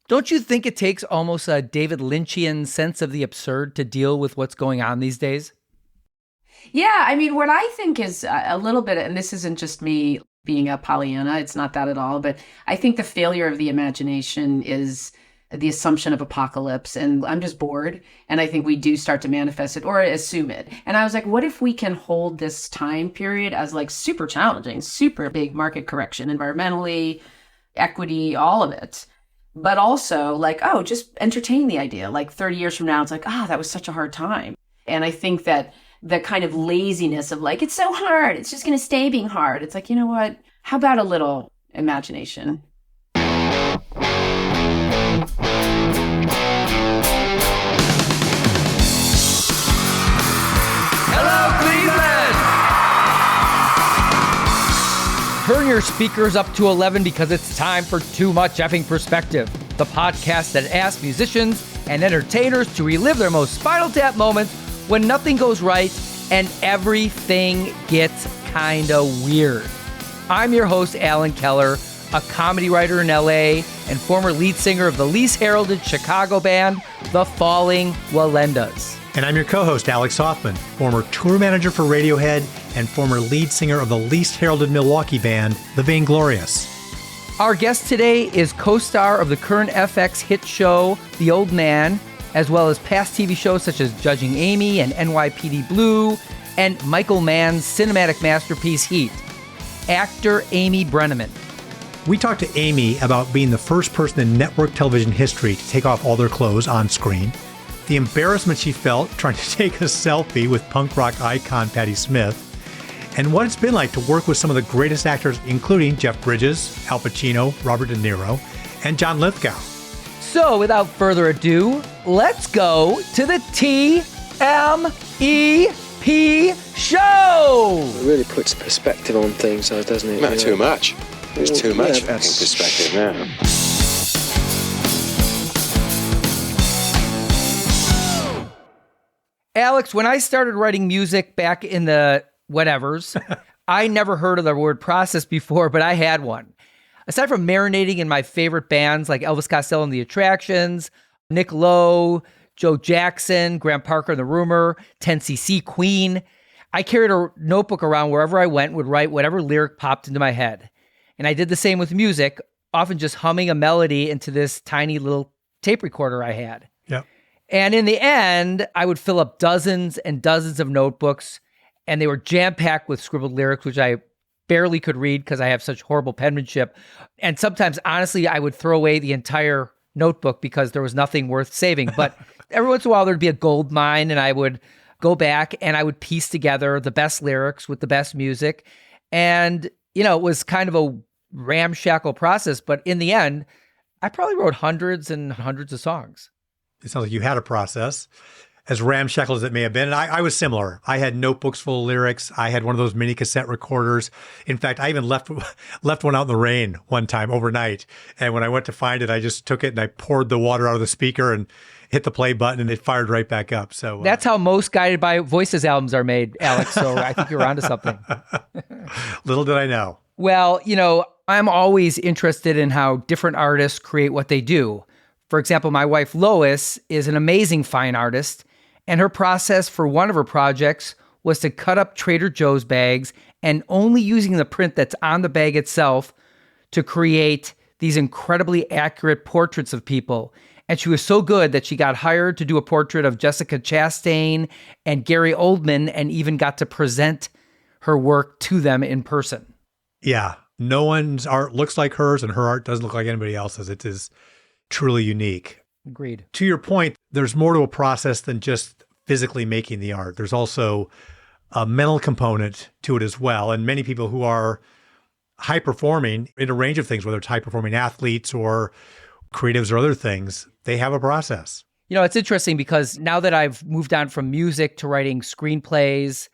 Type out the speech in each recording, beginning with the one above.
Don't you think it takes almost a David Lynchian sense of the absurd to deal with what's going on these days? Yeah, I mean, what I think is a little bit, and this isn't just me being a Pollyanna, it's not that at all, but I think the failure of the imagination is the assumption of apocalypse, and I'm just bored, and I think we do start to manifest it or assume it. And I was like, what if we can hold this time period as like super challenging, super big market correction, environmentally, equity, all of it, but also like, oh, just entertain the idea. Like 30 years from now, it's like, that was such a hard time. And I think that the kind of laziness of like, it's so hard, it's just going to stay being hard. It's like, you know what? How about a little imagination? Hello, Cleveland! Turn your speakers up to 11 because it's time for Too Much Effing Perspective, the podcast that asks musicians and entertainers to relive their most Spinal Tap moments when nothing goes right and everything gets kinda weird. I'm your host, Alan Keller, a comedy writer in LA and former lead singer of the least heralded Chicago band, The Falling Wallendas. And I'm your co-host, Alex Hoffman, former tour manager for Radiohead and former lead singer of the least heralded Milwaukee band, The Vainglorious. Our guest today is co-star of the current FX hit show, The Old Man, as well as past TV shows such as Judging Amy and NYPD Blue, and Michael Mann's cinematic masterpiece, Heat. Actor Amy Brenneman. We talked to Amy about being the first person in network television history to take off all their clothes on screen, the embarrassment she felt trying to take a selfie with punk rock icon Patti Smith, and what it's been like to work with some of the greatest actors, including Jeff Bridges, Al Pacino, Robert De Niro, and John Lithgow. So, without further ado, let's go to the TMEP show! It really puts perspective on things, though, doesn't it? Not too much. There's too much that's perspective now. Alex, when I started writing music back in the whatevers, I never heard of the word process before, but I had one. Aside from marinating in my favorite bands like Elvis Costello and the Attractions, Nick Lowe, Joe Jackson, Graham Parker and the Rumor, 10cc Queen, I carried a notebook around wherever I went, would write whatever lyric popped into my head. And I did the same with music, often just humming a melody into this tiny little tape recorder I had. Yep. And in the end, I would fill up dozens and dozens of notebooks, and they were jam-packed with scribbled lyrics, which I barely could read because I have such horrible penmanship. And sometimes, honestly, I would throw away the entire notebook because there was nothing worth saving. But every once in a while, there'd be a gold mine, and I would go back and I would piece together the best lyrics with the best music. And, it was kind of a ramshackle process. But in the end, I probably wrote hundreds and hundreds of songs. It sounds like you had a process, as ramshackle as it may have been. And I was similar. I had notebooks full of lyrics. I had one of those mini cassette recorders. In fact, I even left one out in the rain one time overnight. And when I went to find it, I just took it and I poured the water out of the speaker and hit the play button and it fired right back up. So that's how most Guided by Voices albums are made, Alex. So I think you're onto something. Little did I know. Well, I'm always interested in how different artists create what they do. For example, my wife Lois is an amazing fine artist, and her process for one of her projects was to cut up Trader Joe's bags and only using the print that's on the bag itself to create these incredibly accurate portraits of people. And she was so good that she got hired to do a portrait of Jessica Chastain and Gary Oldman and even got to present her work to them in person. Yeah, no one's art looks like hers and her art doesn't look like anybody else's. It is truly unique. Agreed. To your point, there's more to a process than just physically making the art. There's also a mental component to it as well. And many people who are high performing in a range of things, whether it's high performing athletes or creatives or other things, they have a process. It's interesting because now that I've moved on from music to writing screenplays,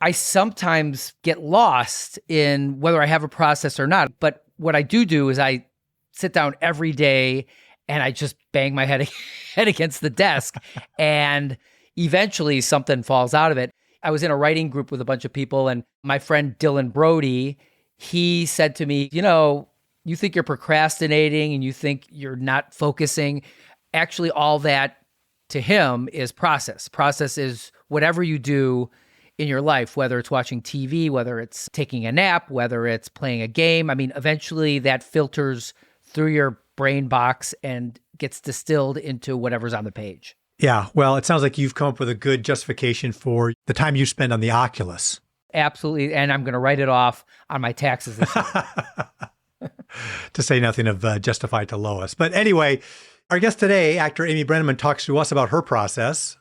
I sometimes get lost in whether I have a process or not. But what I do is I sit down every day and I just bang my head against the desk and eventually something falls out of it. I was in a writing group with a bunch of people and my friend Dylan Brody, he said to me, you think you're procrastinating and you think you're not focusing. Actually, all that to him is process. Process is whatever you do in your life, whether it's watching TV, whether it's taking a nap, whether it's playing a game. I mean, eventually that filters through your brain box and gets distilled into whatever's on the page. Yeah, well, it sounds like you've come up with a good justification for the time you spend on the Oculus. Absolutely. And I'm going to write it off on my taxes this year. To say nothing of justified to Lois. But anyway, our guest today, actor Amy Brenneman, talks to us about her process,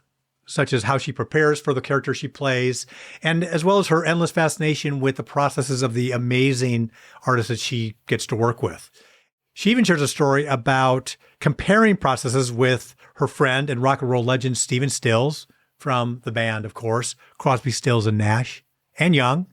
such as how she prepares for the character she plays, and as well as her endless fascination with the processes of the amazing artists that she gets to work with. She even shares a story about comparing processes with her friend and rock and roll legend Stephen Stills, from the band, of course, Crosby, Stills, and Nash, and Young.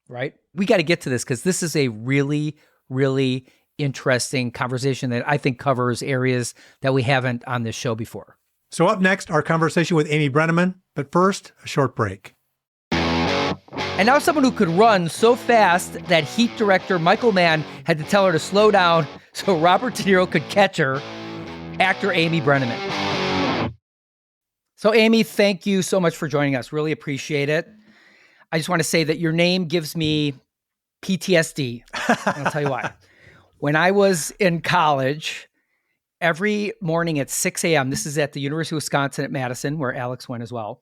Right? We got to get to this because this is a really, really interesting conversation that I think covers areas that we haven't on this show before. So up next, our conversation with Amy Brenneman. But first, a short break. And now someone who could run so fast that Heat director Michael Mann had to tell her to slow down so Robert De Niro could catch her, actor Amy Brenneman. So Amy, thank you so much for joining us. Really appreciate it. I just want to say that your name gives me PTSD. And I'll tell you why. When I was in college, every morning at 6 a.m., this is at the University of Wisconsin at Madison, where Alex went as well,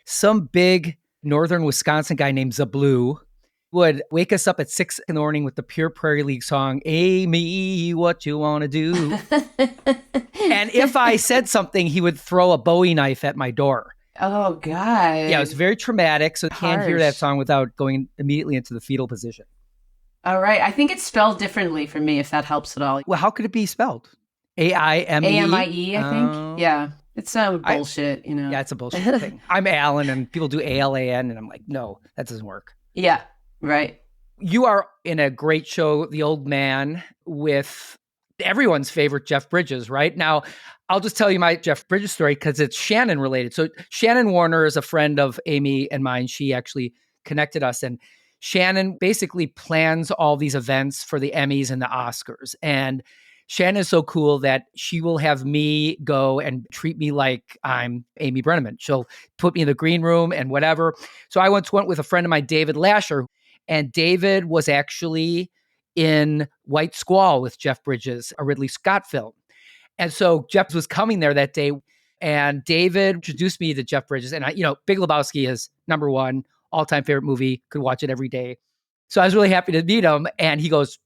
some big northern Wisconsin guy named Zablu would wake us up at 6 in the morning with the Pure Prairie League song, Amy, what you want to do? And if I said something, he would throw a Bowie knife at my door. Oh, God. Yeah, it was very traumatic. So you can't hear that song without going immediately into the fetal position. All right. I think it's spelled differently for me, if that helps at all. Well, how could it be spelled? A-I-M-E? A-M-I-E, I think. Yeah. It's bullshit, you know. Yeah, it's a bullshit thing. I'm Alan, and people do A-L-A-N, and I'm like, no, that doesn't work. Yeah, right. You are in a great show, The Old Man, with everyone's favorite Jeff Bridges, right? Now, I'll just tell you my Jeff Bridges story because it's Shannon related. So Shannon Warner is a friend of Amy and mine. She actually connected us, and Shannon basically plans all these events for the Emmys and the Oscars. And Shannon is so cool that she will have me go and treat me like I'm Amy Brenneman. She'll put me in the green room and whatever. So I once went with a friend of mine, David Lasher, and David was actually in White Squall with Jeff Bridges, a Ridley Scott film. And so Jeff was coming there that day, and David introduced me to Jeff Bridges. And Big Lebowski is number one all-time favorite movie. Could watch it every day. So I was really happy to meet him. And he goes,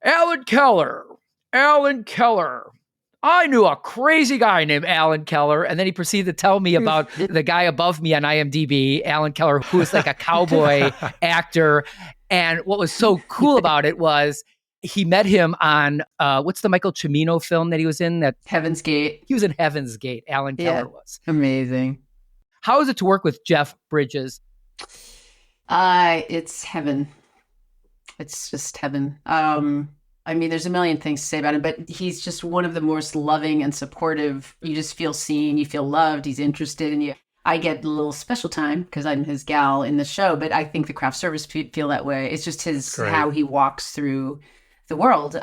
Alan Keller. I knew a crazy guy named Alan Keller. And then he proceeded to tell me about the guy above me on IMDb, Alan Keller, who was like a cowboy actor. And what was so cool about it was he met him on, what's the Michael Cimino film that he was in? That Heaven's Gate. He was in Heaven's Gate. Alan Keller was. Amazing. How is it to work with Jeff Bridges? It's heaven. It's just heaven. I mean, there's a million things to say about him, but he's just one of the most loving and supportive. You just feel seen, you feel loved, he's interested in you. I get a little special time because I'm his gal in the show, but I think the craft service feel that way. It's just how he walks through the world.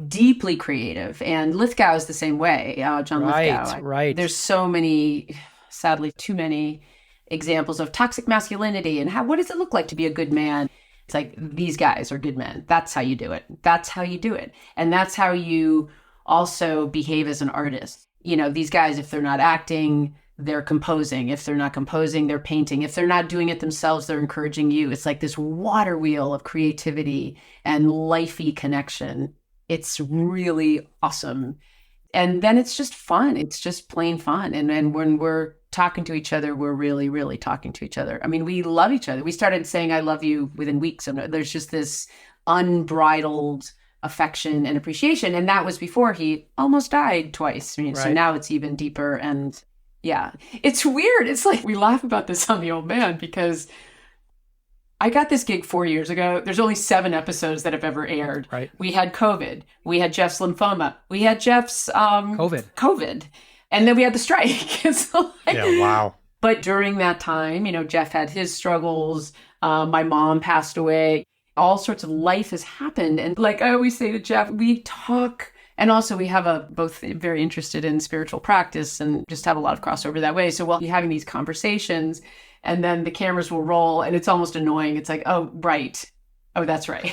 Deeply creative. And Lithgow is the same way, John Lithgow. Right. There's so many, sadly, too many examples of toxic masculinity and what does it look like to be a good man? It's like, these guys are good men. That's how you do it. That's how you do it. And that's how you also behave as an artist. These guys, if they're not acting, they're composing. If they're not composing, they're painting. If they're not doing it themselves, they're encouraging you. It's like this water wheel of creativity and lifey connection. It's really awesome. And then it's just fun. It's just plain fun. And when we're talking to each other, we're really, really talking to each other. I mean, we love each other. We started saying I love you within weeks. And there's just this unbridled affection and appreciation. And that was before he almost died twice. So now it's even deeper. And yeah, it's weird. It's like, we laugh about this on The Old Man because I got this gig 4 years ago. There's only 7 episodes that have ever aired. Right. We had COVID. We had Jeff's lymphoma. We had Jeff's COVID. And then we had the strike. So yeah, wow. But during that time, Jeff had his struggles. My mom passed away. all sorts of life has happened. And like I always say to Jeff, we talk, and also we have both very interested in spiritual practice and just have a lot of crossover that way. So we'll be having these conversations and then the cameras will roll and it's almost annoying. It's like, oh, right. Oh, that's right.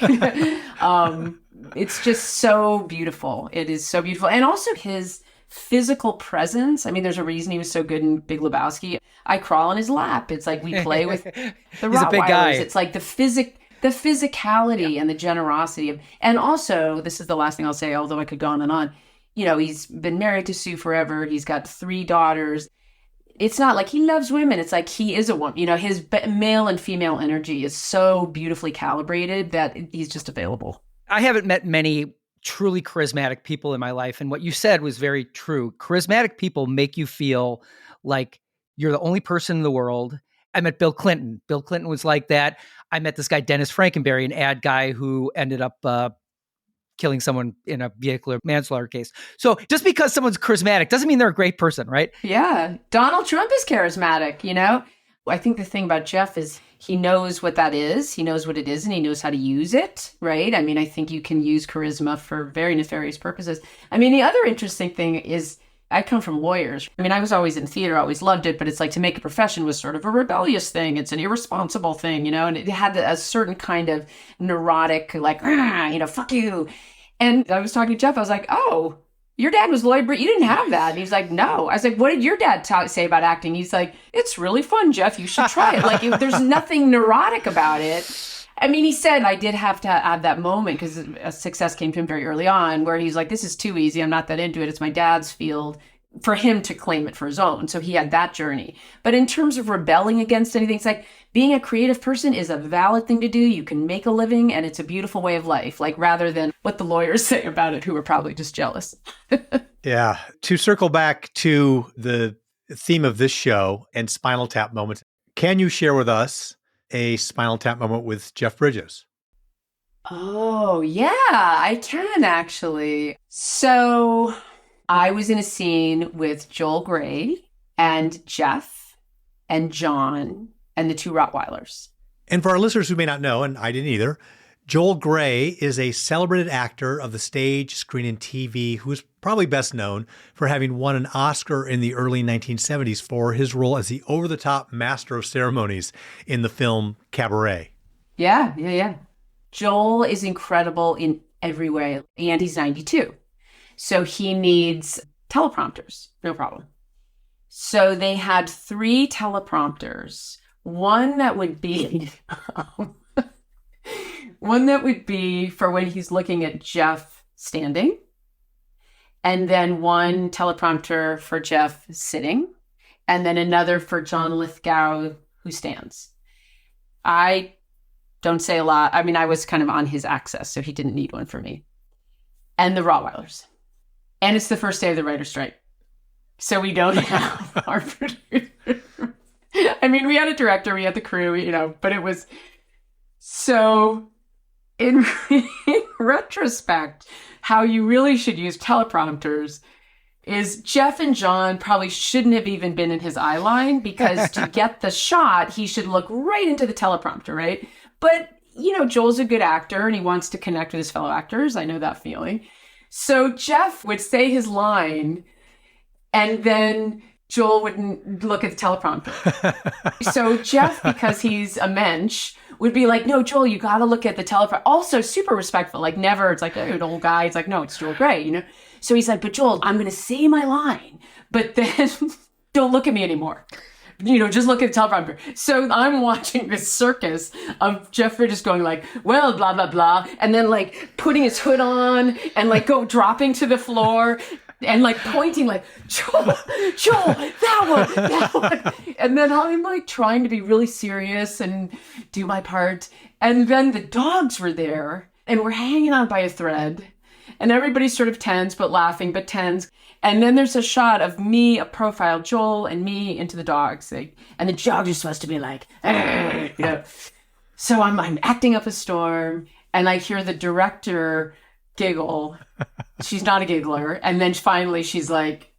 It's just so beautiful. It is so beautiful. And also his physical presence. I mean, there's a reason he was so good in Big Lebowski. I crawl on his lap. It's like we play with the He's a big guy. Rottweilers. It's like the physicality and the generosity of, and also, this is the last thing I'll say, although I could go on and on. You know, he's been married to Sue forever. He's got 3 daughters. It's not like he loves women. It's like he is a woman. You know, his male and female energy is so beautifully calibrated that he's just available. I haven't met many truly charismatic people in my life. And what you said was very true. Charismatic people make you feel like you're the only person in the world. I met Bill Clinton. Bill Clinton was like that. I met this guy, Dennis Frankenberry, an ad guy who ended up killing someone in a vehicular manslaughter case. So just because someone's charismatic doesn't mean they're a great person, right? Yeah. Donald Trump is charismatic, you know? I think the thing about Jeff is he knows what that is. He knows what it is and he knows how to use it, right? I mean, I think you can use charisma for very nefarious purposes. I mean, the other interesting thing is I come from lawyers. I mean, I was always in theater, always loved it, but it's like to make a profession was sort of a rebellious thing. It's an irresponsible thing, you know, and it had a certain kind of neurotic, like, you know, fuck you. And I was talking to Jeff. I was like, oh, your dad was Lloyd Bridge. You didn't have that. And he's like, no. I was like, what did your dad say about acting? He's like, it's really fun, Jeff. You should try it. Like, there's nothing neurotic about it. I mean, he said I did have to have that moment because a success came to him very early on where he's like, this is too easy. I'm not that into it. It's my dad's field, for him to claim it for his own. So he had that journey. But in terms of rebelling against anything, it's like being a creative person is a valid thing to do. You can make a living and it's a beautiful way of life, like rather than what the lawyers say about it, who are probably just jealous. Yeah. To circle back to the theme of this show and Spinal Tap moments, can you share with us a Spinal Tap moment with Jeff Bridges? Oh, yeah, I can actually. So I was in a scene with Joel Grey and Jeff and John and the 2 Rottweilers. And for our listeners who may not know, and I didn't either, Joel Grey is a celebrated actor of the stage, screen, and TV who is probably best known for having won an Oscar in the early 1970s for his role as the over-the-top master of ceremonies in the film Cabaret. Yeah. Joel is incredible in every way, and he's 92. So he needs teleprompters, no problem. So they had 3 teleprompters. One that would be for when he's looking at Jeff standing, and then one teleprompter for Jeff sitting, and then another for John Lithgow who stands. I don't say a lot. I mean, I was kind of on his axis, so he didn't need one for me. And the Rottweilers. And it's the first day of the writer's strike. So we don't have our producer. I mean, we had a director, we had the crew, you know, but it was so in retrospect, how you really should use teleprompters is Jeff and John probably shouldn't have even been in his eye line because to get the shot, he should look right into the teleprompter, right? But, you know, Joel's a good actor and he wants to connect with his fellow actors. I know that feeling. So Jeff would say his line and then Joel wouldn't look at the teleprompter. So Jeff, because he's a mensch, would be like, no, Joel, you got to look at the teleprompter. Also super respectful, like never, it's like, an old guy. It's like, no, it's Joel Grey, you know? So he's like, but Joel, I'm going to say my line, but then don't look at me anymore. You know, just look at the teleprompter. So I'm watching this circus of Jeff Bridges going like, well, blah, blah, blah. And then like putting his hood on and like dropping to the floor and like pointing like, Joel, that one. And then I'm like trying to be really serious and do my part. And then the dogs were there and we're hanging on by a thread. And everybody's sort of tense, but laughing, but tense. And then there's a shot of me, a profile, Joel, and me into the dogs. And the dogs are supposed to be like, you know. So I'm acting up a storm, and I hear the director giggle. She's not a giggler. And then finally she's like,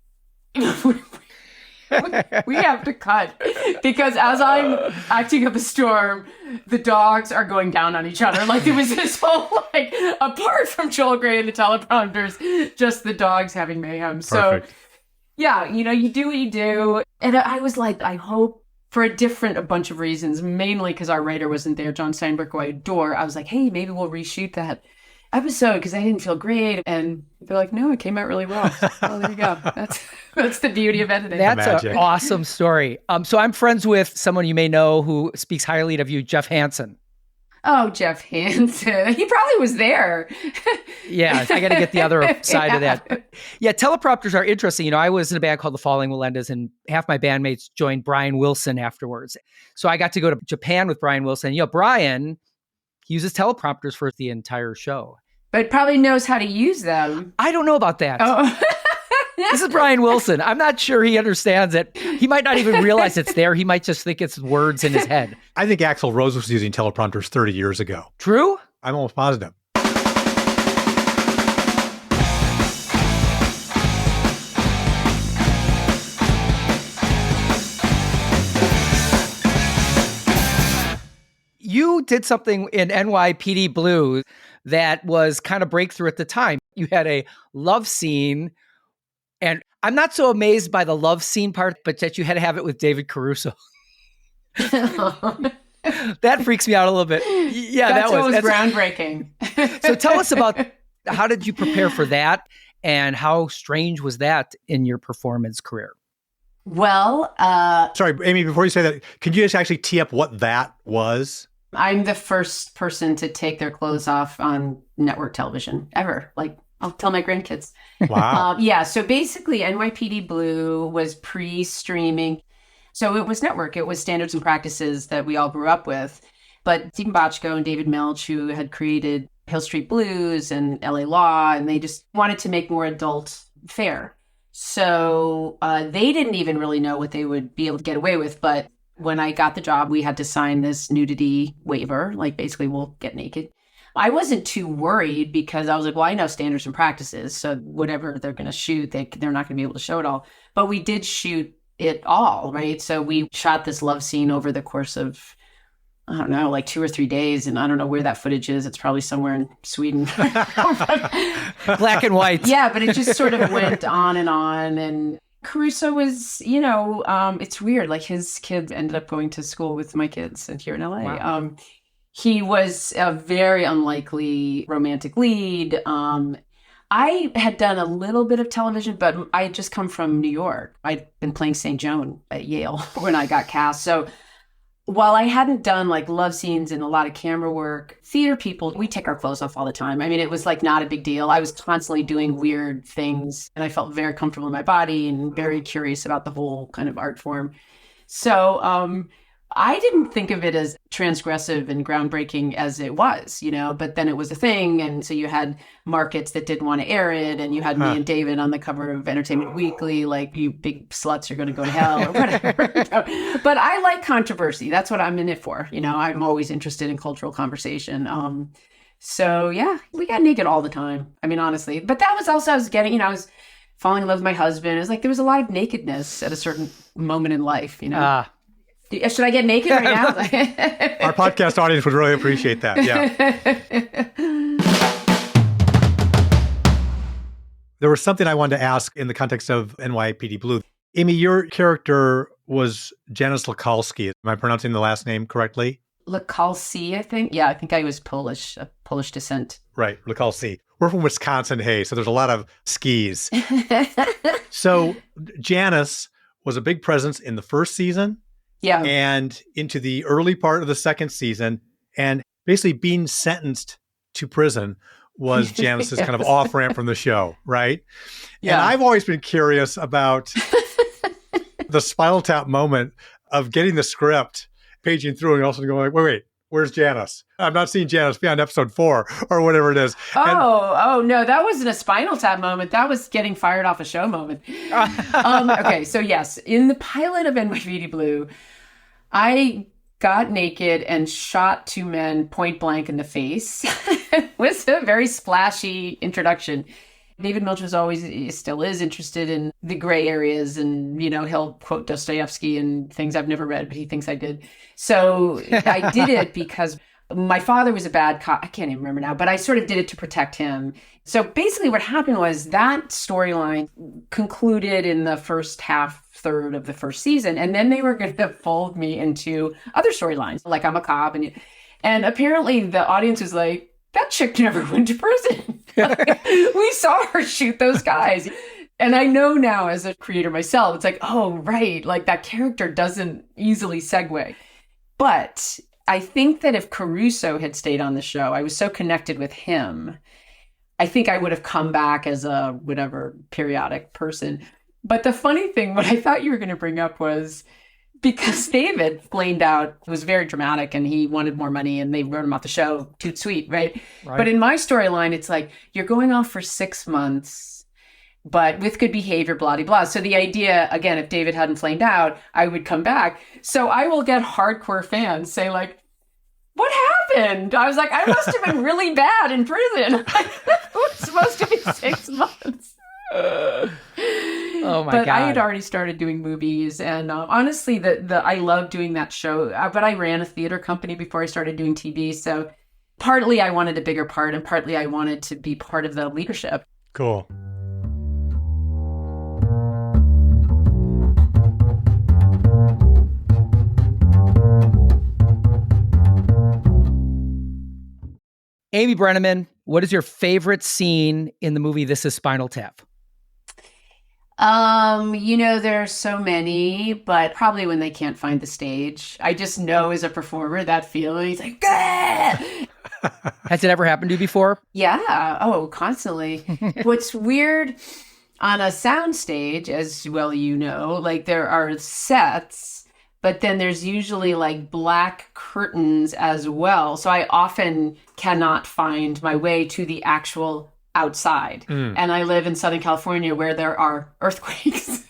we have to cut because as I'm acting up a storm, the dogs are going down on each other. Like there was this whole, like, apart from Joel Grey and the teleprompters, just the dogs having mayhem. Perfect. So yeah, you do what you do. And I was like, I hope for a bunch of reasons, mainly because our writer wasn't there, John Steinberg, who I adore. I was like, hey, maybe we'll reshoot that episode because I didn't feel great. And they're like, no, it came out really well. Oh, there you go. That's the beauty of editing. That's an awesome story. So I'm friends with someone you may know who speaks highly of you, Jeff Hansen. Oh, Jeff Hansen. He probably was there. Yeah, I got to get the other side of that. Yeah, teleprompters are interesting. I was in a band called the Falling Melendas, and half my bandmates joined Brian Wilson afterwards. So I got to go to Japan with Brian Wilson. Brian uses teleprompters for the entire show. But probably knows how to use them. I don't know about that. Oh. This is Brian Wilson. I'm not sure he understands it. He might not even realize it's there. He might just think it's words in his head. I think Axl Rose was using teleprompters 30 years ago. True? I'm almost positive. You did something in NYPD Blue that was kind of breakthrough at the time. You had a love scene, and I'm not so amazed by the love scene part, but that you had to have it with David Caruso. That freaks me out a little bit. Yeah, that's groundbreaking. So tell us about, how did you prepare for that, and how strange was that in your performance career? Well, sorry, Amy, before you say that, could you just actually tee up what that was? I'm the first person to take their clothes off on network television ever. Like, I'll tell my grandkids. Wow. Yeah. So basically, NYPD Blue was pre-streaming. So it was network. It was standards and practices that we all grew up with. But Stephen Bochco and David Milch, who had created Hill Street Blues and LA Law, and they just wanted to make more adult fare. So they didn't even really know what they would be able to get away with. But when I got the job, we had to sign this nudity waiver, like basically we'll get naked. I wasn't too worried because I was like, well, I know standards and practices. So whatever they're going to shoot, they're not going to be able to show it all. But we did shoot it all, right? So we shot this love scene over the course of, I don't know, like 2 or 3 days. And I don't know where that footage is. It's probably somewhere in Sweden. Black and white. Yeah, but it just sort of went on. And Caruso was, it's weird. Like his kids ended up going to school with my kids here in LA. Wow. He was a very unlikely romantic lead. I had done a little bit of television, but I had just come from New York. I'd been playing St. Joan at Yale when I got cast. So while I hadn't done like love scenes and a lot of camera work, theater people, we take our clothes off all the time. I mean, it was like not a big deal. I was constantly doing weird things and I felt very comfortable in my body and very curious about the whole kind of art form. So I didn't think of it as transgressive and groundbreaking as it was, but then it was a thing. And so you had markets that didn't want to air it. And you had me and David on the cover of Entertainment Weekly, like, you big sluts are going to go to hell or whatever. But I like controversy. That's what I'm in it for. I'm always interested in cultural conversation. So yeah, we got naked all the time. I mean, honestly, but that was also, I was falling in love with my husband. It was like, there was a lot of nakedness at a certain moment in life, Should I get naked right now? Our podcast audience would really appreciate that. Yeah. There was something I wanted to ask in the context of NYPD Blue. Amy, your character was Janusz Localski. Am I pronouncing the last name correctly? Localski, I think. Yeah, I think I was Polish descent. Right, Localski. We're from Wisconsin, hey, so there's a lot of skis. So Janusz was a big presence in the first season. Yeah. And into the early part of the second season, and basically being sentenced to prison was Janusz's kind of off-ramp from the show, right? Yeah. And I've always been curious about the Spinal Tap moment of getting the script, paging through, and also going like, wait, where's Janusz? I'm not seeing Janusz beyond episode 4 or whatever it is. Oh, no, that wasn't a Spinal Tap moment. That was getting fired off a show moment. Okay, so yes, in the pilot of NYPD Blue, I got naked and shot 2 men point blank in the face. It was a very splashy introduction. David Milch was always, still is interested in the gray areas, and, he'll quote Dostoevsky and things I've never read, but he thinks I did. So I did it because my father was a bad cop. I can't even remember now, but I sort of did it to protect him. So basically what happened was that storyline concluded in the first third of the first season. And then they were going to fold me into other storylines, like I'm a cop. And apparently the audience was like, that chick never went to prison. We saw her shoot those guys. And I know now as a creator myself, it's like, oh, right. Like that character doesn't easily segue. But I think that if Caruso had stayed on the show, I was so connected with him, I think I would have come back as a whatever periodic person. But the funny thing, what I thought you were going to bring up was because David flamed out, it was very dramatic and he wanted more money and they wrote him off the show, too sweet, right? But in my storyline, it's like, you're going off for 6 months, but with good behavior, blah, blah, blah. So the idea, again, if David hadn't flamed out, I would come back. So I will get hardcore fans say like, what happened? I was like, I must have been really bad in prison. It was supposed to be 6 months. Oh my but God. I had already started doing movies, and honestly, I love doing that show. But I ran a theater company before I started doing TV, so partly I wanted a bigger part, and partly I wanted to be part of the leadership. Cool. Amy Brenneman, what is your favorite scene in the movie This Is Spinal Tap? There are so many, but probably when they can't find the stage. I just know as a performer that feeling. It's like, ah! Has it ever happened to you before? Yeah. Oh, constantly. What's weird on a sound stage, as well, like there are sets, but then there's usually like black curtains as well. So I often cannot find my way to the actual outside. And I live in Southern California where there are earthquakes.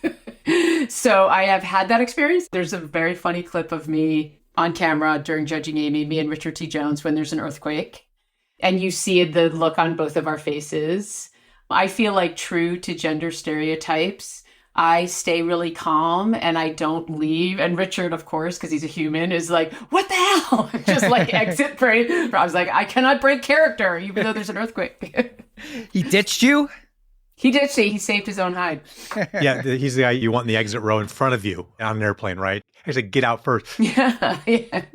So I have had that experience. There's a very funny clip of me on camera during Judging Amy, me and Richard T. Jones, when there's an earthquake. And you see the look on both of our faces. I feel like true to gender stereotypes, I stay really calm and I don't leave. And Richard, of course, because he's a human, is like, what the hell? Just like exit frame. I was like, I cannot break character, even though there's an earthquake. He ditched you? He ditched it. He saved his own hide. Yeah, he's the guy you want in the exit row in front of you on an airplane, right? He's like, get out first. Yeah,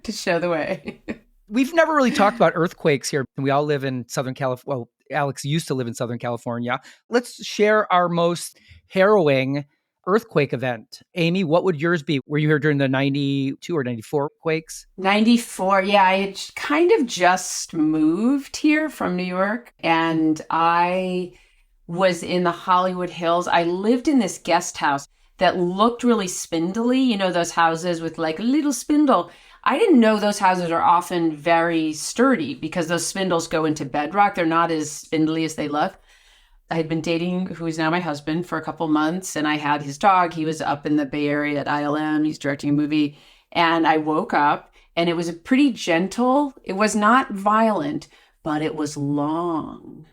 to show the way. We've never really talked about earthquakes here. We all live in Southern California. Well, Alex used to live in Southern California. Let's share our most harrowing earthquake event. Amy, what would yours be? Were you here during the 92 or 94 quakes? 94. Yeah, I had kind of just moved here from New York, and I was in the Hollywood Hills. I lived in this guest house that looked really spindly, those houses with like a little spindle. I didn't know those houses are often very sturdy because those spindles go into bedrock. They're not as spindly as they look. I had been dating who is now my husband for a couple months, and I had his dog. He was up in the Bay Area at ILM. He's directing a movie. And I woke up, and it was a pretty gentle. It was not violent, but it was long.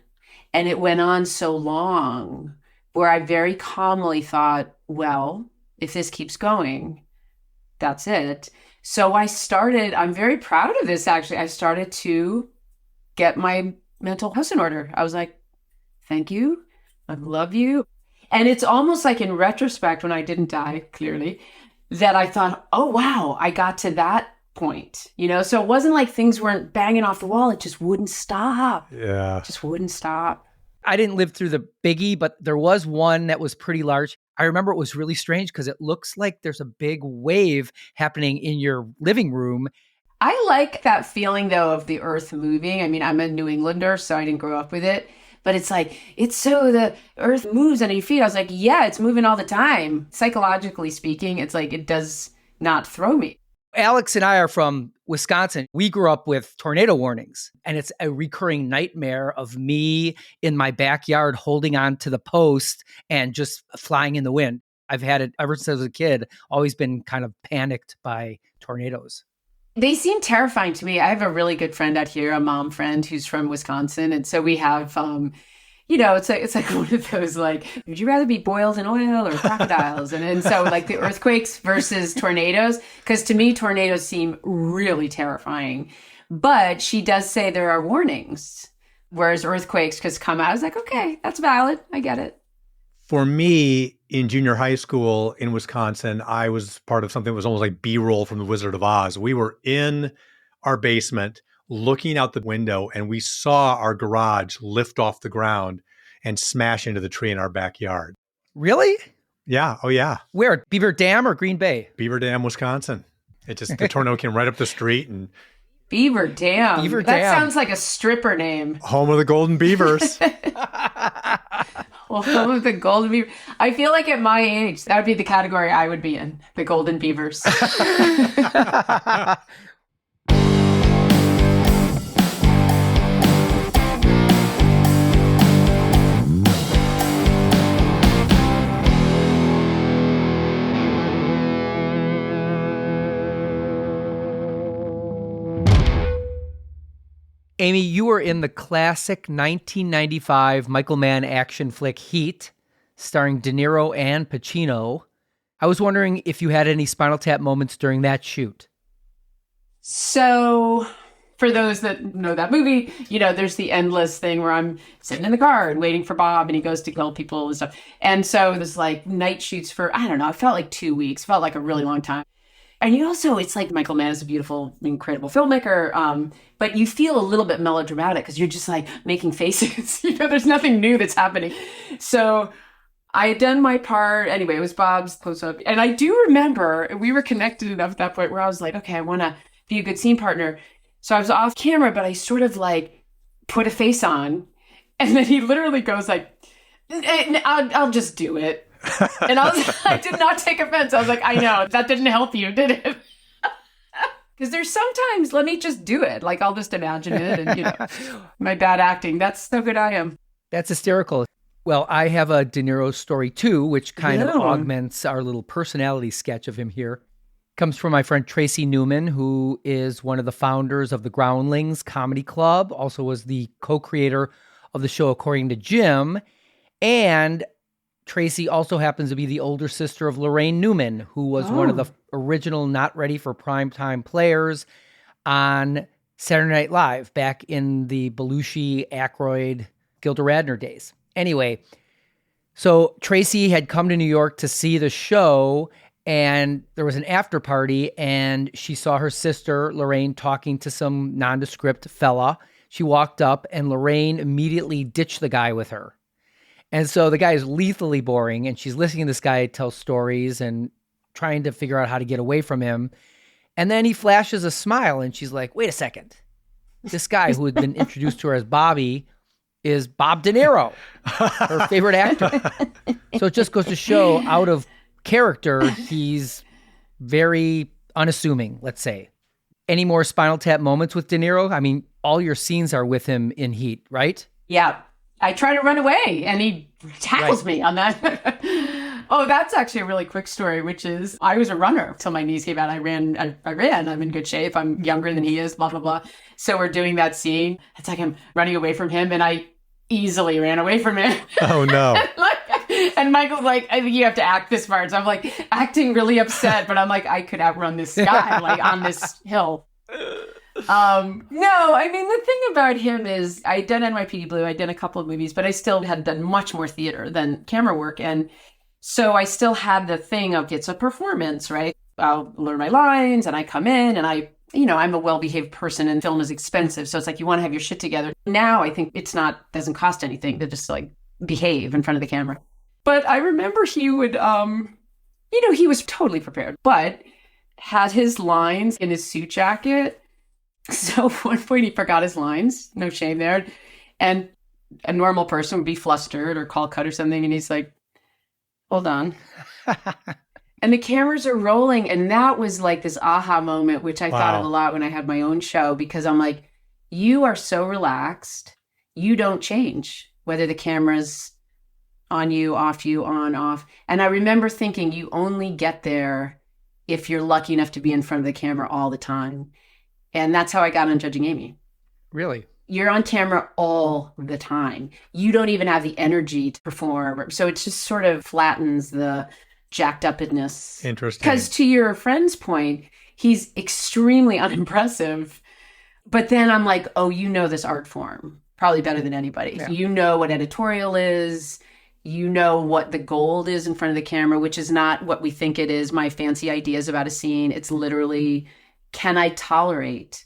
And it went on so long where I very calmly thought, well, if this keeps going, that's it. So I'm very proud of this, actually. I started to get my mental house in order. I was like, thank you. I love you. And it's almost like in retrospect, when I didn't die, clearly, that I thought, oh, wow, I got to that point, So it wasn't like things weren't banging off the wall. It just wouldn't stop. Yeah. Just wouldn't stop. I didn't live through the biggie, but there was one that was pretty large. I remember it was really strange because it looks like there's a big wave happening in your living room. I like that feeling, though, of the earth moving. I mean, I'm a New Englander, so I didn't grow up with it. But it's like, it's so the earth moves under your feet. I was like, yeah, it's moving all the time. Psychologically speaking, it's like it does not throw me. Alex and I are from Wisconsin. We grew up with tornado warnings, and it's a recurring nightmare of me in my backyard holding on to the post and just flying in the wind. I've had it ever since I was a kid, always been kind of panicked by tornadoes. They seem terrifying to me. I have a really good friend out here, a mom friend who's from Wisconsin. And so we have, it's like one of those, like, would you rather be boiled in oil or crocodiles? And so like the earthquakes versus tornadoes, because to me, tornadoes seem really terrifying. But she does say there are warnings, whereas earthquakes just come out. I was like, okay, that's valid. I get it. For me, in junior high school in Wisconsin, I was part of something that was almost like B-roll from The Wizard of Oz. We were in our basement looking out the window, and we saw our garage lift off the ground and smash into the tree in our backyard. Really? Yeah. Oh, yeah. Where? Beaver Dam or Green Bay? Beaver Dam, Wisconsin. The tornado came right up the street and... Beaver Dam. Beaver That Dam. sounds like a stripper name. Home of the Golden Beavers. Well, home of the Golden Beaver. I feel like at my age, that would be the category I would be in, the Golden Beavers. Amy, you were in the classic 1995 Michael Mann action flick Heat, starring De Niro and Pacino. I was wondering if you had any Spinal Tap moments during that shoot. So, for those that know that movie, there's the endless thing where I'm sitting in the car and waiting for Bob, and he goes to kill people and stuff. And so there's like night shoots for, I don't know, it felt like 2 weeks, felt like a really long time. And it's like Michael Mann is a beautiful, incredible filmmaker, but you feel a little bit melodramatic because you're just like making faces. There's nothing new that's happening. So I had done my part. Anyway, it was Bob's close-up. And I do remember we were connected enough at that point where I was like, okay, I want to be a good scene partner. So I was off camera, but I sort of like put a face on. And then he literally goes like, I'll just do it. And I did not take offense. I was like, I know, that didn't help you, did it? Because there's sometimes, let me just do it. Like, I'll just imagine it. And, my bad acting. That's how good I am. That's hysterical. Well, I have a De Niro story too, which kind of augments our little personality sketch of him here. Comes from my friend Tracy Newman, who is one of the founders of the Groundlings Comedy Club, also was the co-creator of the show According to Jim. And Tracy also happens to be the older sister of Lorraine Newman, who was one of the original Not Ready for Primetime players on Saturday Night Live back in the Belushi, Aykroyd, Gilda Radner days. Anyway, so Tracy had come to New York to see the show, and there was an after party, and she saw her sister, Lorraine, talking to some nondescript fella. She walked up, and Lorraine immediately ditched the guy with her. And so the guy is lethally boring, and she's listening to this guy tell stories and trying to figure out how to get away from him. And then he flashes a smile, and she's like, wait a second. This guy who had been introduced to her as Bobby is Bob De Niro, her favorite actor. So it just goes to show, out of character, he's very unassuming, let's say. Any more Spinal Tap moments with De Niro? I mean, all your scenes are with him in Heat, right? Yeah. I try to run away, and he tackles me on that. Oh, that's actually a really quick story, which is I was a runner till my knees gave out. I ran. I'm in good shape. I'm younger than he is, blah, blah, blah. So we're doing that scene. It's like I'm running away from him, and I easily ran away from him. Oh, no. And Michael's like, I think you have to act this part. So I'm like acting really upset, but I'm like, I could outrun this guy like on this hill. No, I mean, the thing about him is I'd done NYPD Blue, I'd done a couple of movies, but I still had done much more theater than camera work. And so I still had the thing of it's a performance, right? I'll learn my lines and I come in and I'm a well-behaved person and film is expensive. So it's like, you want to have your shit together. Now I think doesn't cost anything to just like behave in front of the camera. But I remember he would, he was totally prepared, but had his lines in his suit jacket. So at one point he forgot his lines, no shame there. And a normal person would be flustered or call cut or something. And he's like, hold on. And the cameras are rolling. And that was like this aha moment, which I thought of a lot when I had my own show, because I'm like, you are so relaxed. You don't change, whether the camera's on you, off you, on, off. And I remember thinking you only get there if you're lucky enough to be in front of the camera all the time. And that's how I got on Judging Amy. Really? you're on camera all the time. You don't even have the energy to perform. So it just sort of flattens the jacked upness. Interesting. Because to your friend's point, he's extremely unimpressive. But then I'm like, oh, you know this art form probably better than anybody. Yeah. You know what editorial is. You know what the gold is in front of the camera, which is not what we think it is, my fancy ideas about a scene. It's literally, can I tolerate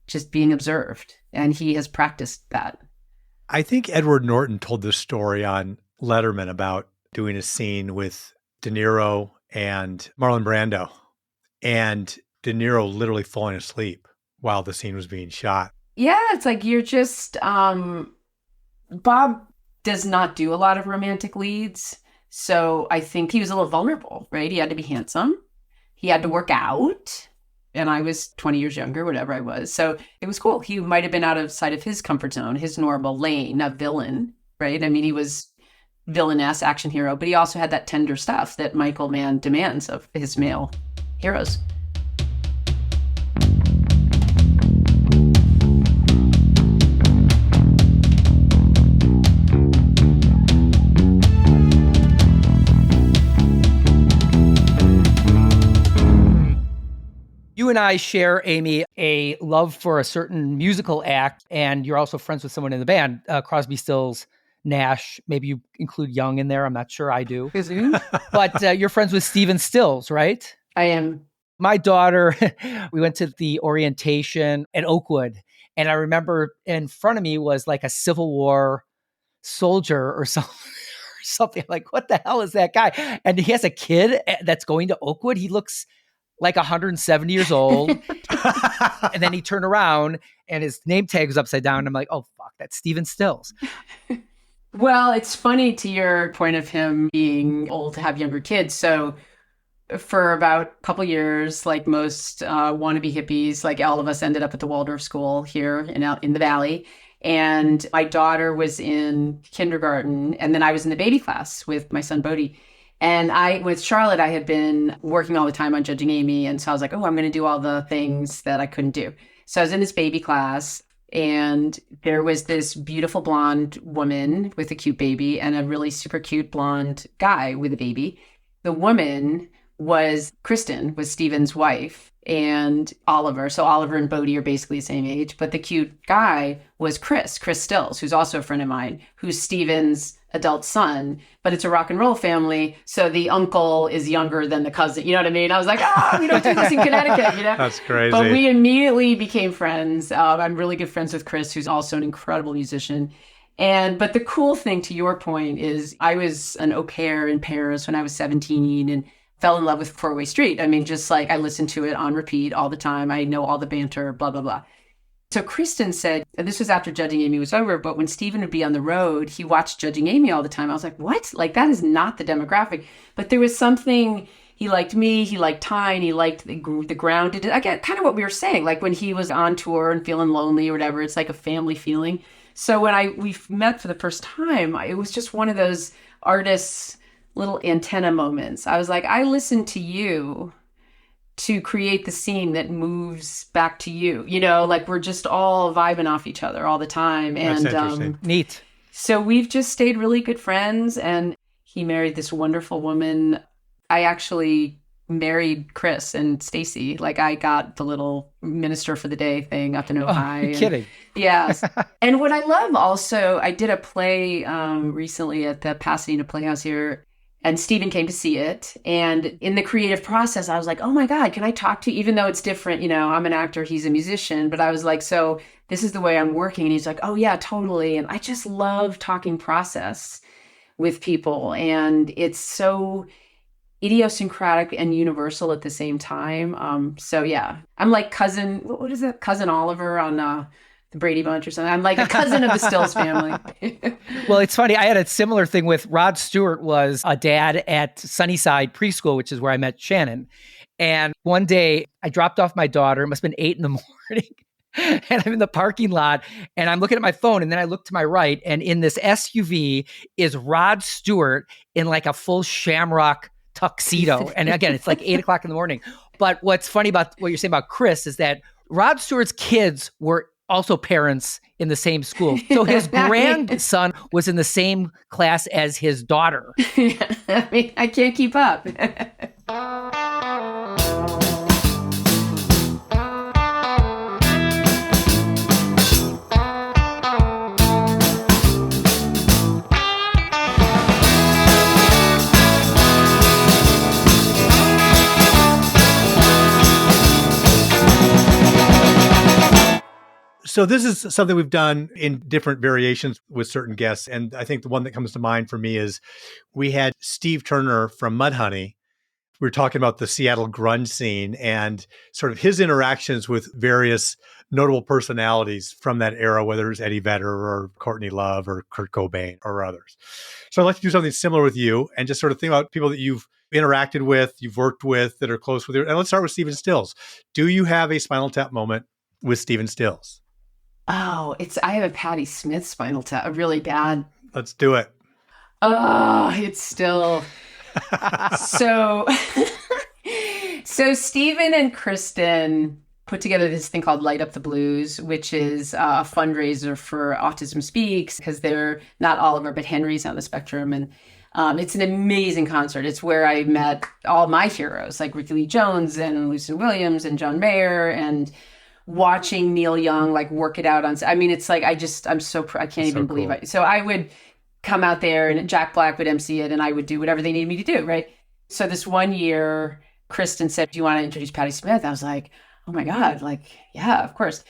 just being observed? And he has practiced that. I think Edward Norton told this story on Letterman about doing a scene with De Niro and Marlon Brando, and De Niro literally falling asleep while the scene was being shot. Yeah, it's like you're just, Bob does not do a lot of romantic leads. So I think he was a little vulnerable, right? He had to be handsome. He had to work out. And I was 20 years younger, whatever I was. So it was cool. He might have been out of sight of his comfort zone, his normal lane, a villain, right? I mean, he was villainous action hero, but he also had that tender stuff that Michael Mann demands of his male heroes. You and I share, Amy, a love for a certain musical act, and you're also friends with someone in the band, Crosby, Stills, Nash. Maybe you include Young in there. I'm not sure I do. But you're friends with Stephen Stills, right? I am. My daughter, we went to the orientation at Oakwood, and I remember in front of me was like a Civil War soldier or something. I'm like, what the hell is that guy? And he has a kid that's going to Oakwood. He looks like 170 years old. And then he turned around and his name tag was upside down. And I'm like, oh, fuck, that's Stephen Stills. Well, it's funny to your point of him being old to have younger kids. So for about a couple years, like most wannabe hippies, like all of us ended up at the Waldorf School here in the Valley. And my daughter was in kindergarten. And then I was in the baby class with my son, Bodhi. And with Charlotte, I had been working all the time on Judging Amy. And so I was like, oh, I'm going to do all the things that I couldn't do. So I was in this baby class, and there was this beautiful blonde woman with a cute baby and a really super cute blonde guy with a baby. The woman was Stephen's wife, and Oliver. So Oliver and Bodhi are basically the same age. But the cute guy was Chris Stills, who's also a friend of mine, who's Stephen's adult son, but it's a rock and roll family. So the uncle is younger than the cousin. You know what I mean? I was like, we don't do this in Connecticut, you know? That's crazy. But we immediately became friends. I'm really good friends with Chris, who's also an incredible musician. But the cool thing, to your point, is I was an au pair in Paris when I was 17 and fell in love with Four-Way Street. I mean, just like I listened to it on repeat all the time. I know all the banter, blah, blah, blah. So Kristen said, and this was after Judging Amy was over, but when Stephen would be on the road, he watched Judging Amy all the time. I was like, what? Like, that is not the demographic. But there was something, he liked me, he liked Tyne, he liked the grounded, again, kind of what we were saying, like when he was on tour and feeling lonely or whatever, it's like a family feeling. So when we met for the first time, it was just one of those artists' little antenna moments. I was like, I listened to you to create the scene that moves back to you. You know, like we're just all vibing off each other all the time. And That's interesting. Neat. So we've just stayed really good friends, and he married this wonderful woman. I actually married Chris and Stacy. Like I got the little minister for the day thing up in Ohio. You're kidding. Yes. And what I love also, I did a play recently at the Pasadena Playhouse here, and Stephen came to see it. And in the creative process, I was like, oh my God, can I talk to you? Even though it's different, you know, I'm an actor, he's a musician, but I was like, so this is the way I'm working. And he's like, oh yeah, totally. And I just love talking process with people. And it's so idiosyncratic and universal at the same time. So yeah, I'm like what is it? Cousin Oliver on the Brady Bunch or something. I'm like a cousin of the Stills family. Well, it's funny. I had a similar thing with Rod Stewart was a dad at Sunnyside Preschool, which is where I met Shannon. And one day I dropped off my daughter. It must have been 8 a.m. And I'm in the parking lot and I'm looking at my phone. And then I look to my right, and in this SUV is Rod Stewart in like a full shamrock tuxedo. And again, it's like 8 o'clock in the morning. But what's funny about what you're saying about Chris is that Rod Stewart's kids were also parents in the same school. So his grandson was in the same class as his daughter. I mean, I can't keep up. So this is something we've done in different variations with certain guests. And I think the one that comes to mind for me is we had Steve Turner from Mudhoney. We were talking about the Seattle grunge scene and sort of his interactions with various notable personalities from that era, whether it's Eddie Vedder or Courtney Love or Kurt Cobain or others. So I'd like to do something similar with you and just sort of think about people that you've interacted with, you've worked with, that are close with you. And let's start with Stephen Stills. Do you have a Spinal Tap moment with Stephen Stills? Oh, I have a Patti Smith Spinal Tap, a really bad. Let's do it. Oh, it's still so. So Stephen and Kristen put together this thing called Light Up the Blues, which is a fundraiser for Autism Speaks, because they're not Oliver, but Henry's on the spectrum. And it's an amazing concert. It's where I met all my heroes, like Ricky Lee Jones and Lucille Williams and John Mayer, and watching Neil Young like work it out on. I mean, it's like I can't even believe it. So I would come out there and Jack Black would MC it and I would do whatever they needed me to do, right? So this one year, Kristen said, "Do you want to introduce Patti Smith?" I was like, "Oh my God, like, yeah, of course."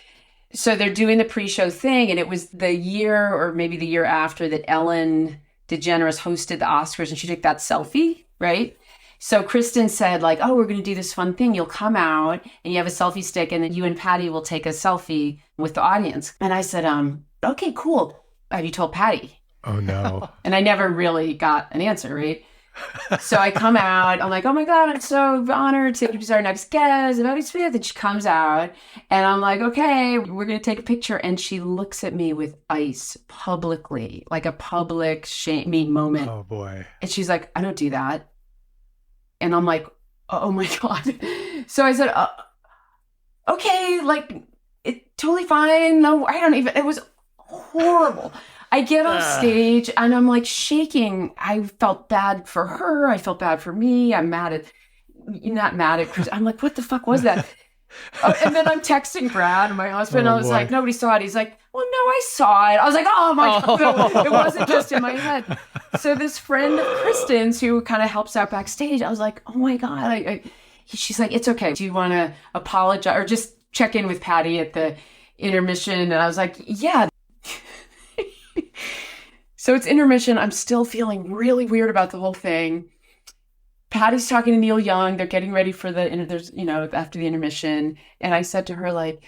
So they're doing the pre-show thing, and it was the year or maybe the year after that Ellen DeGeneres hosted the Oscars and she took that selfie, right? So Kristen said, like, "Oh, we're going to do this fun thing. You'll come out and you have a selfie stick and then you and Patti will take a selfie with the audience." And I said, "Okay, cool. Have you told Patti?" Oh, no. And I never really got an answer, right? So I come out. I'm like, "Oh my God, I'm so honored to introduce our next guest, Patti Smith." And she comes out and I'm like, "Okay, we're going to take a picture." And she looks at me with ice publicly, like a public shaming moment. Oh, boy. And she's like, "I don't do that." And I'm like, "Oh my God." So I said, "Okay, like, it's totally fine." No, I don't even, it was horrible. I get off stage and I'm like shaking. I felt bad for her. I felt bad for me. I'm not mad at Chris. I'm like, what the fuck was that? And then I'm texting Brad, my husband. I was like, "Nobody saw it." He's like, "Well, no, I saw it." I was like, "Oh my God." No, it wasn't just in my head. So this friend of Kristen's who kind of helps out backstage, I was like, "Oh my God." She's like, "It's okay. Do you want to apologize or just check in with Patti at the intermission?" And I was like, "Yeah." So it's intermission. I'm still feeling really weird about the whole thing. Patti's talking to Neil Young. They're getting ready for after the intermission. And I said to her, like,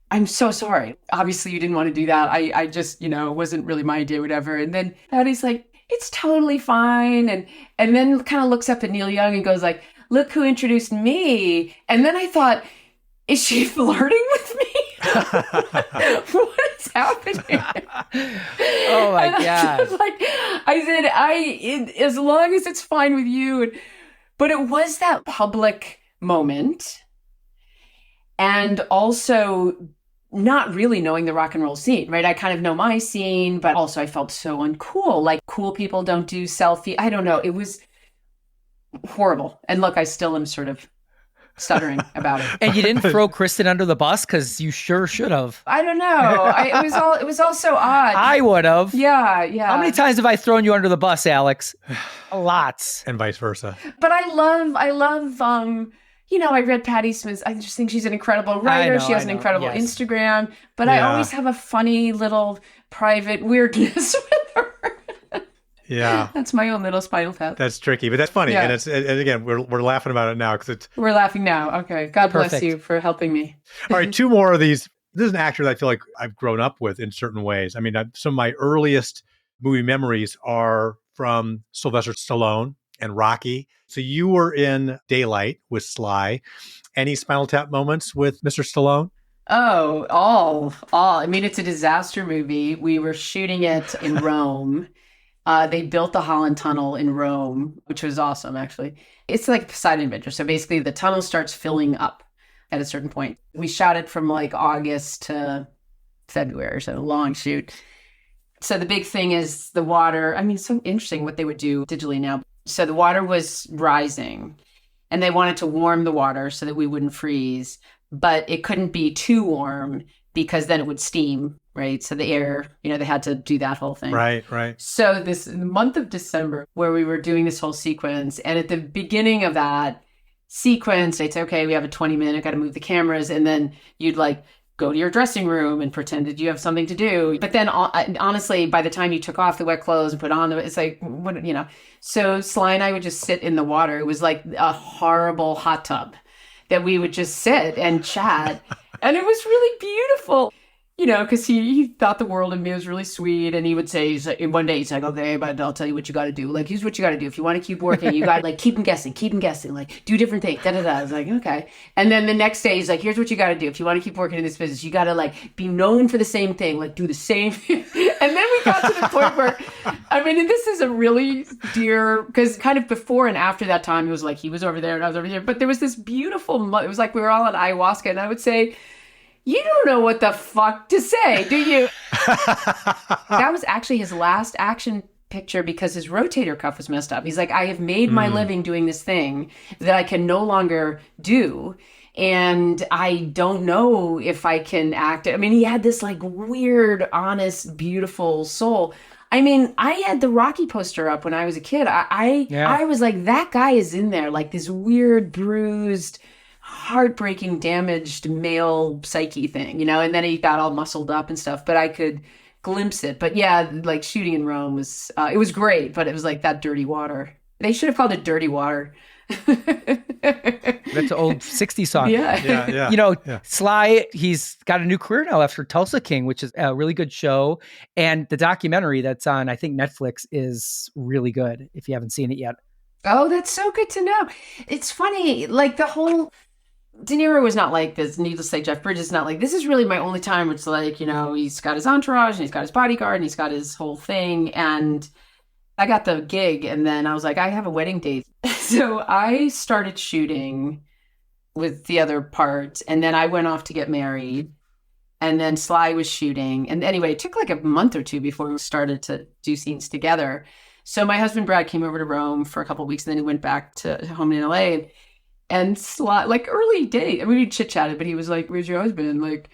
"I'm so sorry. Obviously you didn't want to do that. I just, it wasn't really my idea, whatever." And then Patti's like, "It's totally fine." And then kind of looks up at Neil Young and goes like, "Look who introduced me." And then I thought, is she flirting with me? What is happening? Oh my God. I said, as long as it's fine with you. But it was that public moment. And also not really knowing the rock and roll scene, right? I kind of know my scene, but also I felt so uncool. Like, cool people don't do selfie. I don't know. It was horrible. And look, I still am sort of stuttering about it. And you didn't throw Kristen under the bus because you sure should have. I don't know. It was all so odd. I would have. Yeah. How many times have I thrown you under the bus, Alex? Lots. And vice versa. But I love, I read Patti Smith. I just think she's an incredible writer. She has an incredible Instagram. But I always have a funny little private weirdness with her. Yeah. That's my own little Spinal Tap. That's tricky, but that's funny. Yeah. And again, we're laughing about it now because We're laughing now. Okay. God bless Perfect. you for helping me. All right, two more of these. This is an actor that I feel like I've grown up with in certain ways. I mean, some of my earliest movie memories are from Sylvester Stallone and Rocky. So you were in Daylight with Sly. Any Spinal Tap moments with Mr. Stallone? Oh, all. I mean, it's a disaster movie. We were shooting it in Rome. They built the Holland Tunnel in Rome, which was awesome, actually. It's like Poseidon Adventure. So basically the tunnel starts filling up at a certain point. We shot it from like August to February, so a long shoot. So the big thing is the water. I mean, it's so interesting what they would do digitally now. So the water was rising and they wanted to warm the water so that we wouldn't freeze, but it couldn't be too warm because then it would steam, right? So the air, they had to do that whole thing. Right. So this month of December where we were doing this whole sequence, and at the beginning of that sequence, they'd say, okay, we have a 20-minute, got to move the cameras. And then you'd go to your dressing room and pretend that you have something to do. But then honestly, by the time you took off the wet clothes and put on it's like, what, So Sly and I would just sit in the water. It was like a horrible hot tub that we would just sit and chat. And it was really beautiful. Because he thought the world of me was really sweet. And he would say, one day, he's like, okay, but I'll tell you what you got to do. Here's what you got to do. If you want to keep working, you got to keep them guessing. Do different things. I was like, okay. And then the next day, he's like, here's what you got to do. If you want to keep working in this business, you got to be known for the same thing, do the same thing. And then we got to the point where, and this is a really dear, because kind of before and after that time, it was like he was over there and I was over there. But there was this beautiful, it was like we were all at ayahuasca. And I would say, you don't know what the fuck to say, do you? That was actually his last action picture because his rotator cuff was messed up. He's like, I have made my living doing this thing that I can no longer do. And I don't know if I can act. He had this weird, honest, beautiful soul. I had the Rocky poster up when I was a kid. I was like, that guy is in there, this weird, bruised, heartbreaking, damaged male psyche thing, and then he got all muscled up and stuff, but I could glimpse it. But yeah, shooting in Rome was, it was great, but it was that dirty water. They should have called it Dirty Water. That's an old 60s song. Yeah. Sly, he's got a new career now after Tulsa King, which is a really good show. And the documentary that's on, I think, Netflix is really good if you haven't seen it yet. Oh, that's so good to know. It's funny, the whole De Niro was not like this. Needless to say, Jeff Bridges is not like, this is really my only time where it's he's got his entourage and he's got his bodyguard and he's got his whole thing. And I got the gig and then I was like, I have a wedding date. So I started shooting with the other part and then I went off to get married and then Sly was shooting. And anyway, it took a month or two before we started to do scenes together. So my husband, Brad, came over to Rome for a couple of weeks and then he went back to home in LA. And Sly, early date, we chit-chatted, but he was like, where's your husband?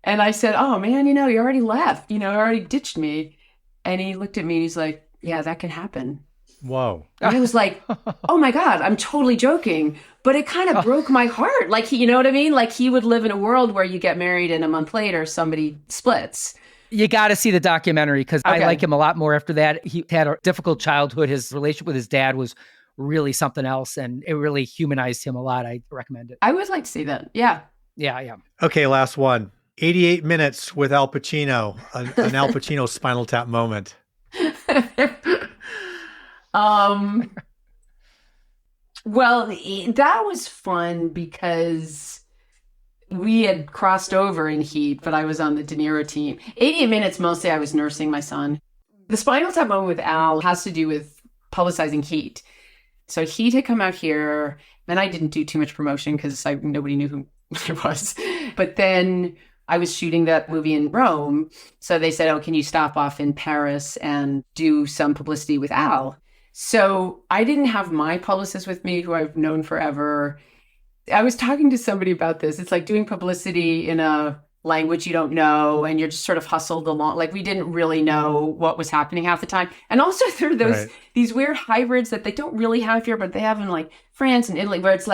And I said, oh man, you already left, you already ditched me. And he looked at me and he's like, yeah, that can happen. Whoa. And I was like, oh my God, I'm totally joking. But it kind of broke my heart. You know what I mean? He would live in a world where you get married and a month later somebody splits. You got to see the documentary because I like him a lot more after that. He had a difficult childhood. His relationship with his dad was really something else, and it really humanized him a lot. I recommend it. I would like to see that. Yeah. Yeah. Okay, last one. 88 minutes with Al Pacino, an Al Pacino Spinal Tap moment. Well, that was fun because we had crossed over in Heat, but I was on the De Niro team. 88 minutes, mostly I was nursing my son. The Spinal Tap moment with Al has to do with publicizing Heat. So Heat had come out here, and I didn't do too much promotion because nobody knew who it was. But then I was shooting that movie in Rome. So they said, oh, can you stop off in Paris and do some publicity with Al? So I didn't have my publicist with me, who I've known forever. I was talking to somebody about this. It's like doing publicity in a language you don't know, and you're just sort of hustled along. We didn't really know what was happening half the time. And also there are these weird hybrids that they don't really have here, but they have in France and Italy, where it's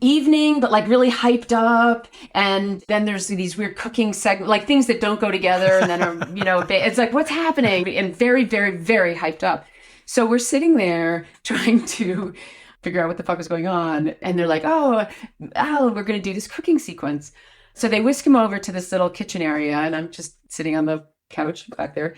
evening, but really hyped up. And then there's these weird cooking segments, things that don't go together. And then, it's what's happening? And very, very, very hyped up. So we're sitting there trying to figure out what the fuck was going on. And they're like, oh, Al, we're going to do this cooking sequence. So they whisk him over to this little kitchen area, and I'm just sitting on the couch back there.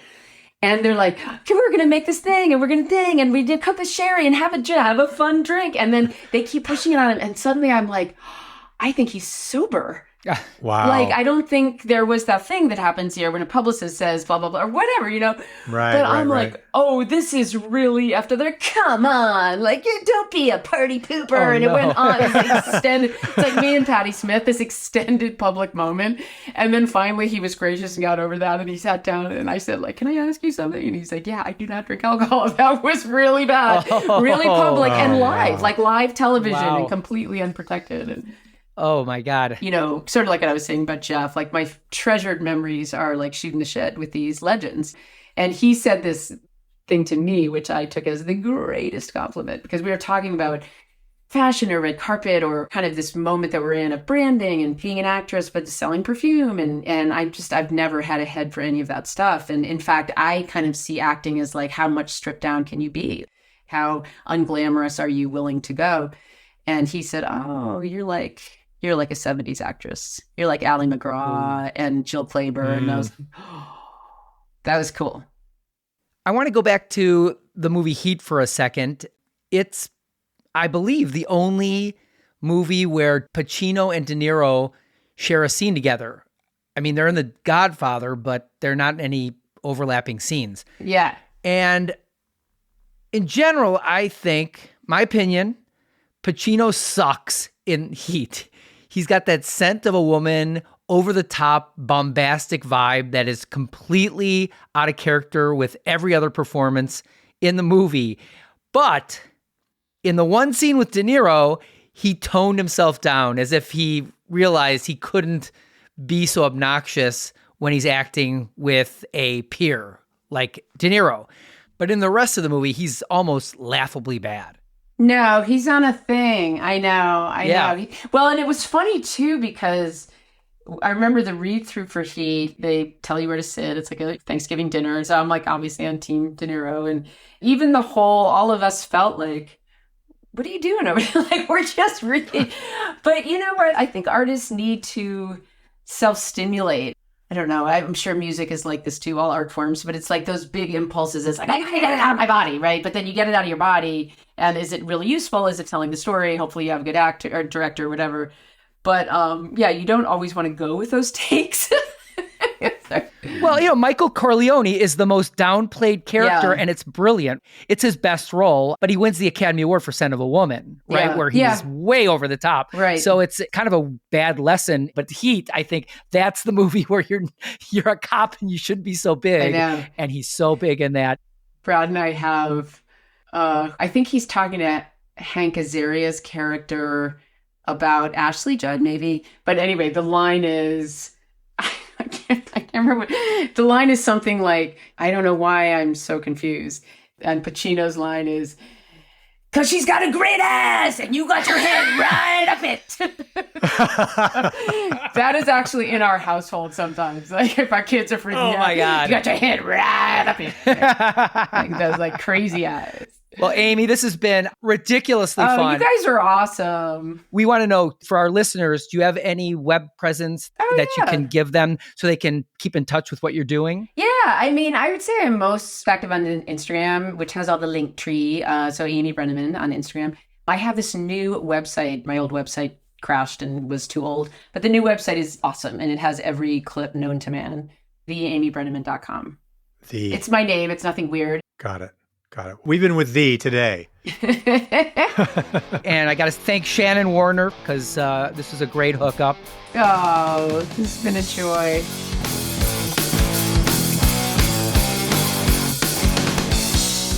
And they're like, okay, we're going to make this thing, and we're going to thing, and we did cook this sherry and have a fun drink. And then they keep pushing it on him. And suddenly I'm like, I think he's sober. Wow. Like, I don't think there was that thing that happens here when a publicist says blah, blah, blah, or whatever, Right, But right, I'm right. like, oh, this is really after there. Come on. Like, don't be a party pooper. Oh, and no. it went on. This extended, it's like me and Patti Smith, this extended public moment. And then finally he was gracious and got over that. And he sat down and I said, like, can I ask you something? And he's like, yeah, I do not drink alcohol. That was really bad. Really public and live, like live television Wow. and completely unprotected. And, Oh my God. sort of like what I was saying about Jeff, like my treasured memories are like shooting the shit with these legends. And he said this thing to me, which I took as the greatest compliment, because we were talking about fashion or red carpet or kind of this moment that we're in of branding and being an actress, but selling perfume. And I've never had a head for any of that stuff. And in fact, I kind of see acting as like, how much stripped down can you be? How unglamorous are you willing to go? And he said, oh, you're like a 70s actress. You're like Ally McGraw and Jill Clayburgh. And I was like, oh, that was cool. I want to go back to the movie Heat for a second. It's, I believe, the only movie where Pacino and De Niro share a scene together. I mean, they're in The Godfather, but they're not in any overlapping scenes. Yeah. And in general, I think, my opinion, Pacino sucks in Heat. He's got that scent of a woman, over-the-top, bombastic vibe that is completely out of character with every other performance in the movie. But in the one scene with De Niro, he toned himself down as if he realized he couldn't be so obnoxious when he's acting with a peer like De Niro. But in the rest of the movie, he's almost laughably bad. No, he's on a thing. I know. Yeah. Well, and it was funny too, because I remember the read through for Heat. They tell you where to sit. It's like a Thanksgiving dinner. So I'm like obviously on Team De Niro. And even all of us felt like, what are you doing over there? Like, we're just reading. But you know what? I think artists need to self-stimulate. I don't know. I'm sure music is like this too, all art forms, but it's like those big impulses. It's like, I gotta get it out of my body, right? But then you get it out of your body. And is it really useful? Is it telling the story? Hopefully you have a good actor or director or whatever. But yeah, you don't always want to go with those takes. Well, Michael Corleone is the most downplayed character, Yeah. and it's brilliant. It's his best role, but he wins the Academy Award for Scent of a Woman, right? Yeah. Where he's way over the top. Right. So it's kind of a bad lesson. But Heat, I think that's the movie where you're a cop and you shouldn't be so big. I know. And he's so big in that. Brad and I have, I think he's talking to Hank Azaria's character about Ashley Judd, maybe. But anyway, the line is, I can't remember. The line is something like, I don't know why I'm so confused. And Pacino's line is, because she's got a great ass and you got your head right up it. That is actually in our household sometimes. Like if our kids are freaking out. Oh my God. You got your head right up it. Like those like crazy eyes. Well, Amy, this has been ridiculously fun. You guys are awesome. We want to know, for our listeners, do you have any web presence that you can give them so they can keep in touch with what you're doing? Yeah, I mean, I would say I'm most active on Instagram, which has all the link tree. So Amy Brenneman on Instagram. I have this new website. My old website crashed and was too old, but the new website is awesome, and it has every clip known to man. theamybrenneman.com. It's my name. It's nothing weird. Got it. We've been with thee today. And I got to thank Shannon Warner because this was a great hookup. Oh, this has been a joy.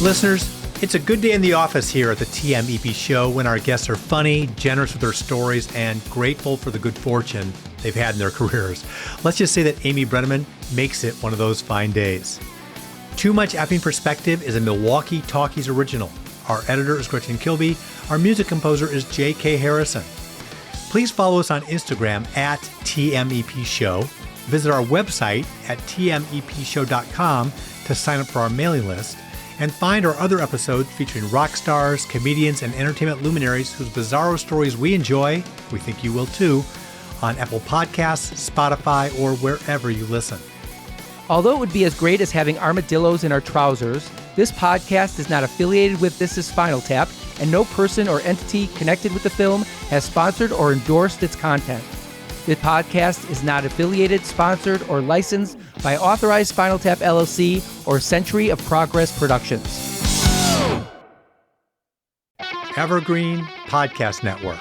Listeners, it's a good day in the office here at the TMEP show when our guests are funny, generous with their stories, and grateful for the good fortune they've had in their careers. Let's just say that Amy Brenneman makes it one of those fine days. Too Much Effing Perspective is a Milwaukee Talkies original. Our editor is Gretchen Kilby. Our music composer is J.K. Harrison. Please follow us on Instagram at TMEP Show. Visit our website at tmepshow.com to sign up for our mailing list. And find our other episodes featuring rock stars, comedians, and entertainment luminaries whose bizarro stories we enjoy, we think you will too, on Apple Podcasts, Spotify, or wherever you listen. Although it would be as great as having armadillos in our trousers, this podcast is not affiliated with This Is Spinal Tap, and no person or entity connected with the film has sponsored or endorsed its content. The podcast is not affiliated, sponsored, or licensed by Authorized Spinal Tap LLC or Century of Progress Productions. Evergreen Podcast Network.